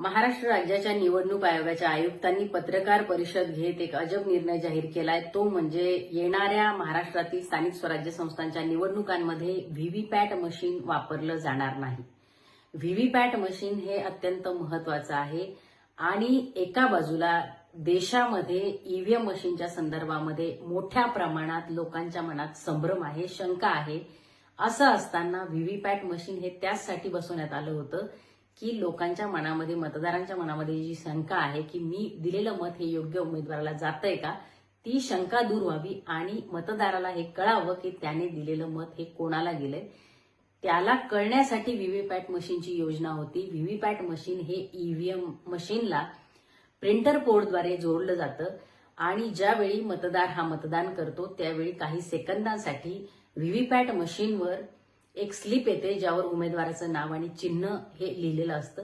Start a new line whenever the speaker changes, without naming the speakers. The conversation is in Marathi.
महाराष्ट्र राज्याच्या निवडणूक आयोगाच्या आयुक्तांनी पत्रकार परिषद घेत एक अजब निर्णय जाहीर केलाय. तो म्हणजे येणाऱ्या महाराष्ट्रातील स्थानिक स्वराज्य संस्थांच्या निवडणुकांमध्ये व्हीव्हीपॅट मशीन वापरलं जाणार नाही. व्हीव्हीपॅट मशीन हे अत्यंत महत्वाचं आहे आणि एका बाजूला देशामध्ये ईव्हीएम मशीनच्या संदर्भामध्ये मोठ्या प्रमाणात लोकांच्या मनात संभ्रम आहे, शंका आहे. असं असताना व्हीव्हीपॅट मशीन हे त्याचसाठी बसवण्यात आलं होतं की लोकांच्या मनामध्ये, मतदारांच्या मनामध्ये जी शंका आहे की मी दिलेलं मत हे योग्य उमेदवाराला जातंय का, ती शंका दूर व्हावी आणि मतदाराला हे कळावं की त्याने दिलेलं मत हे कोणाला गेलंय. त्याला कळण्यासाठी व्हीव्हीपॅट मशीनची योजना होती. व्हीव्हीपॅट मशीन हे ईव्हीएम मशीनला प्रिंटर पोर्टद्वारे जोडलं जातं आणि ज्यावेळी मतदार हा मतदान करतो त्यावेळी काही सेकंदांसाठी व्हीव्हीपॅट मशीनवर एक स्लिप येते ज्यावर उमेदवाराचं नाव आणि चिन्ह हे लिहिलेलं असतं.